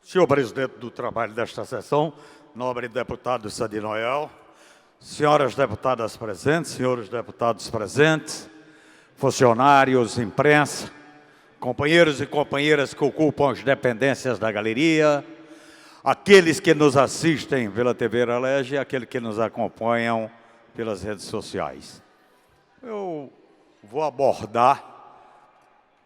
Senhor presidente do trabalho desta sessão, nobre deputado Sadi Noel, senhoras deputadas presentes, senhores deputados presentes, funcionários, imprensa, companheiros e companheiras que ocupam as dependências da galeria, aqueles que nos assistem pela TV Relege e aqueles que nos acompanham pelas redes sociais. Eu vou abordar,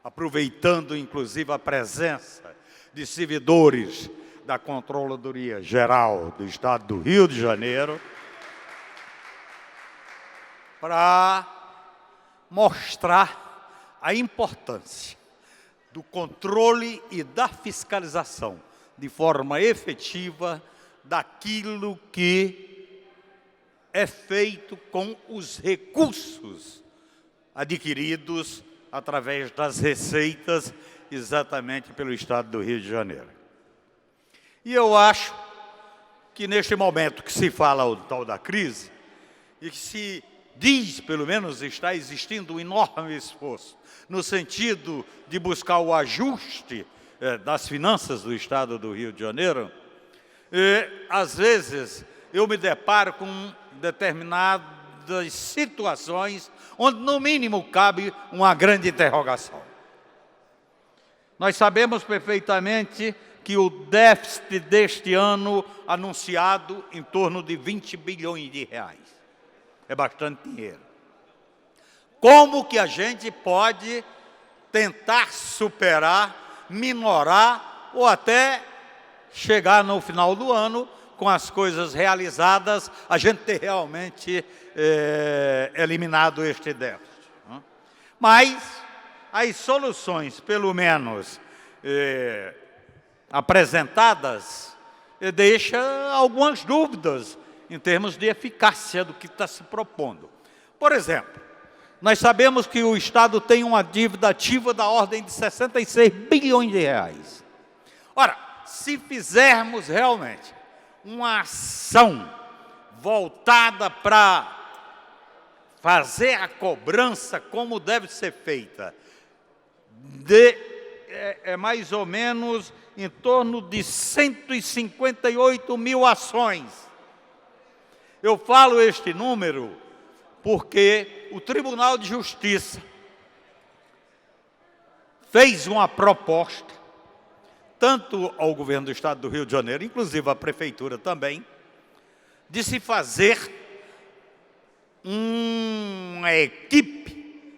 aproveitando inclusive a presença de servidores da Controladoria Geral do Estado do Rio de Janeiro, para mostrar a importância do controle e da fiscalização de forma efetiva daquilo que é feito com os recursos adquiridos através das receitas exatamente pelo Estado do Rio de Janeiro. E eu acho que neste momento que se fala o tal da crise, e que se diz, pelo menos, está existindo um enorme esforço no sentido de buscar o ajuste das finanças do Estado do Rio de Janeiro, às vezes eu me deparo com determinadas situações onde, no mínimo, cabe uma grande interrogação. Nós sabemos perfeitamente que o déficit deste ano anunciado em torno de 20 bilhões de reais. É bastante dinheiro. Como que a gente pode tentar superar, minorar ou até chegar no final do ano com as coisas realizadas, a gente ter realmente eliminado este déficit? Mas as soluções, pelo menos apresentadas, deixam algumas dúvidas em termos de eficácia do que está se propondo. Por exemplo, nós sabemos que o Estado tem uma dívida ativa da ordem de 66 bilhões de reais. Ora, se fizermos realmente uma ação voltada para fazer a cobrança como deve ser feita, mais ou menos em torno de 158 mil ações. Eu falo este número porque o Tribunal de Justiça fez uma proposta, tanto ao governo do Estado do Rio de Janeiro, inclusive à Prefeitura também, de se fazer uma equipe,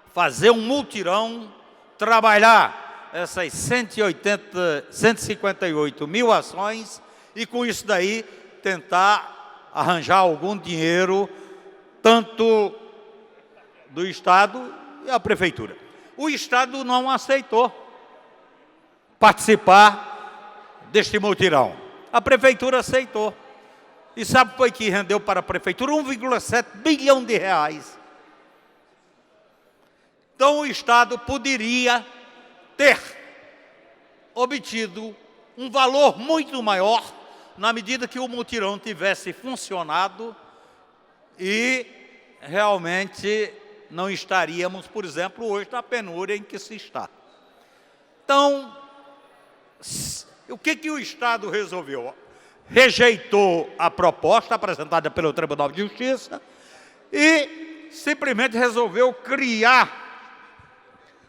fazer um mutirão, trabalhar essas 158 mil ações e, com isso daí, tentar arranjar algum dinheiro, tanto do Estado e a Prefeitura. O Estado não aceitou participar deste mutirão. A Prefeitura aceitou. E sabe o que foi que rendeu para a Prefeitura? 1,7 bilhão de reais. Então o Estado poderia ter obtido um valor muito maior na medida que o mutirão tivesse funcionado e realmente não estaríamos, por exemplo, hoje na penúria em que se está. Então, o que o Estado resolveu? Rejeitou a proposta apresentada pelo Tribunal de Justiça e simplesmente resolveu criar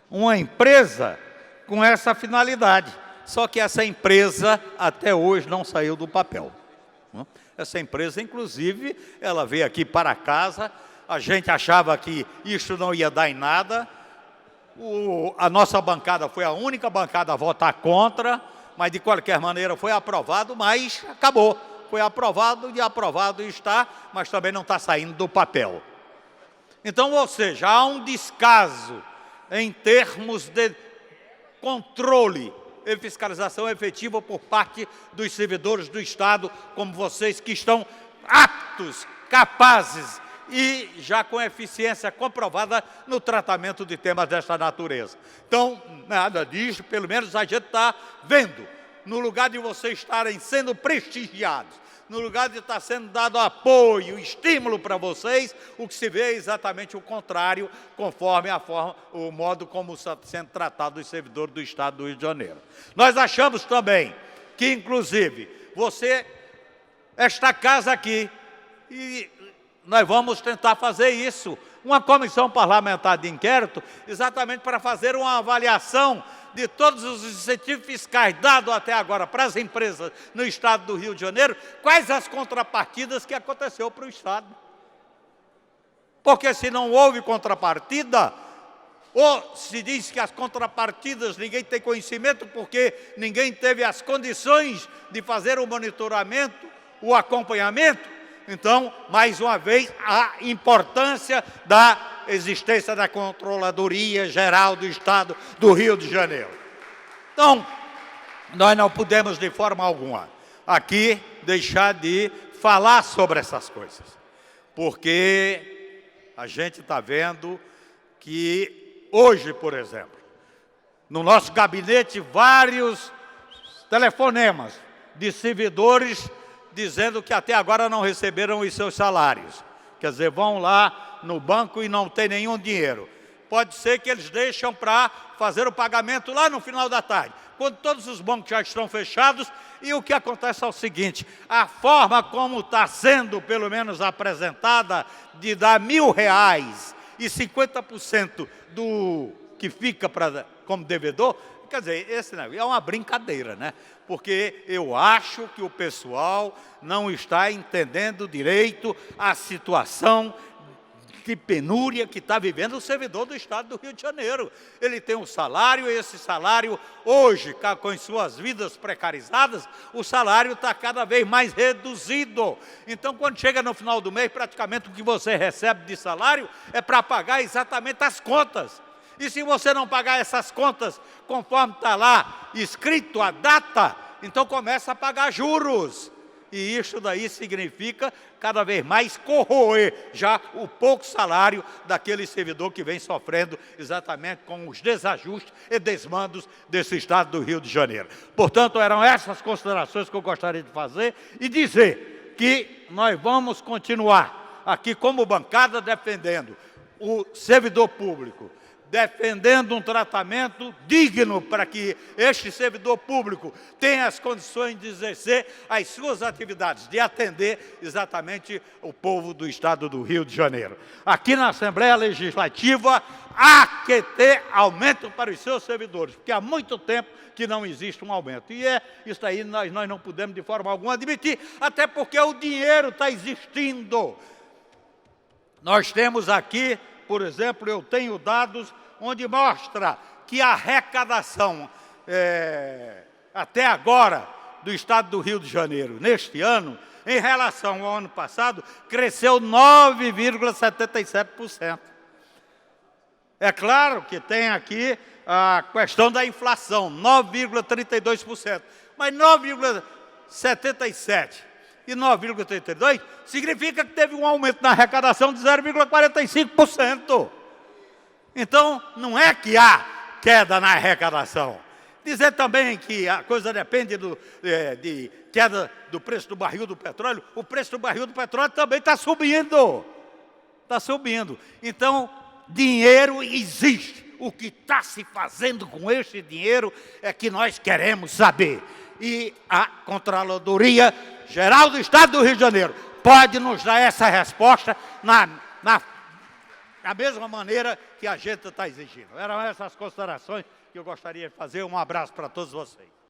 uma empresa com essa finalidade. Só que essa empresa até hoje não saiu do papel. Essa empresa, inclusive, ela veio aqui para casa, a gente achava que isso não ia dar em nada, a nossa bancada foi a única bancada a votar contra, mas de qualquer maneira foi aprovado, mas acabou. Foi aprovado e aprovado está, mas também não está saindo do papel. Então, ou seja, há um descaso em termos de controle e fiscalização efetiva por parte dos servidores do Estado, como vocês que estão aptos, capazes e já com eficiência comprovada no tratamento de temas desta natureza. Então, nada disso, pelo menos a gente está vendo, no lugar de vocês estarem sendo prestigiados, no lugar de estar sendo dado apoio, estímulo para vocês, o que se vê é exatamente o contrário, conforme o modo como está sendo tratado os servidores do Estado do Rio de Janeiro. Nós achamos também que, inclusive, esta casa aqui, e nós vamos tentar fazer isso, uma comissão parlamentar de inquérito, exatamente para fazer uma avaliação de todos os incentivos fiscais dados até agora para as empresas no Estado do Rio de Janeiro, quais as contrapartidas que aconteceu para o Estado. Porque se não houve contrapartida, ou se diz que as contrapartidas ninguém tem conhecimento porque ninguém teve as condições de fazer o monitoramento, o acompanhamento, então, mais uma vez, a importância da existência da Controladoria Geral do Estado do Rio de Janeiro. Então, nós não podemos de forma alguma aqui deixar de falar sobre essas coisas, porque a gente está vendo que hoje, por exemplo, no nosso gabinete, vários telefonemas de servidores dizendo que até agora não receberam os seus salários. Quer dizer, vão lá no banco e não tem nenhum dinheiro. Pode ser que eles deixam para fazer o pagamento lá no final da tarde, quando todos os bancos já estão fechados. E o que acontece é o seguinte: a forma como está sendo, pelo menos apresentada, de dar R$1.000 e 50% do que fica como devedor, quer dizer, esse é uma brincadeira, né? Porque eu acho que o pessoal não está entendendo direito a situação de penúria que está vivendo o servidor do Estado do Rio de Janeiro. Ele tem um salário, e esse salário, hoje, com as suas vidas precarizadas, o salário está cada vez mais reduzido. Então, quando chega no final do mês, praticamente o que você recebe de salário é para pagar exatamente as contas. E se você não pagar essas contas conforme está lá escrito a data, então começa a pagar juros. E isso daí significa cada vez mais corroer já o pouco salário daquele servidor que vem sofrendo exatamente com os desajustes e desmandos desse Estado do Rio de Janeiro. Portanto, eram essas considerações que eu gostaria de fazer e dizer que nós vamos continuar aqui como bancada defendendo o servidor público, defendendo um tratamento digno para que este servidor público tenha as condições de exercer as suas atividades, de atender exatamente o povo do Estado do Rio de Janeiro. Aqui na Assembleia Legislativa há que ter aumento para os seus servidores, porque há muito tempo que não existe um aumento. E isso aí nós não podemos de forma alguma admitir, até porque o dinheiro está existindo. Nós temos aqui, por exemplo, eu tenho dados onde mostra que a arrecadação até agora do Estado do Rio de Janeiro, neste ano, em relação ao ano passado, cresceu 9,77%. É claro que tem aqui a questão da inflação, 9,32%, mas 9,77% e 9,32% significa que teve um aumento na arrecadação de 0,45%. Então, não é que há queda na arrecadação. Dizer também que a coisa depende de queda do preço do barril do petróleo, o preço do barril do petróleo também está subindo. Está subindo. Então, dinheiro existe. O que está se fazendo com esse dinheiro é que nós queremos saber. E a Controladoria Geral do Estado do Rio de Janeiro pode nos dar essa resposta da mesma maneira que a gente está exigindo. Eram essas considerações que eu gostaria de fazer. Um abraço para todos vocês.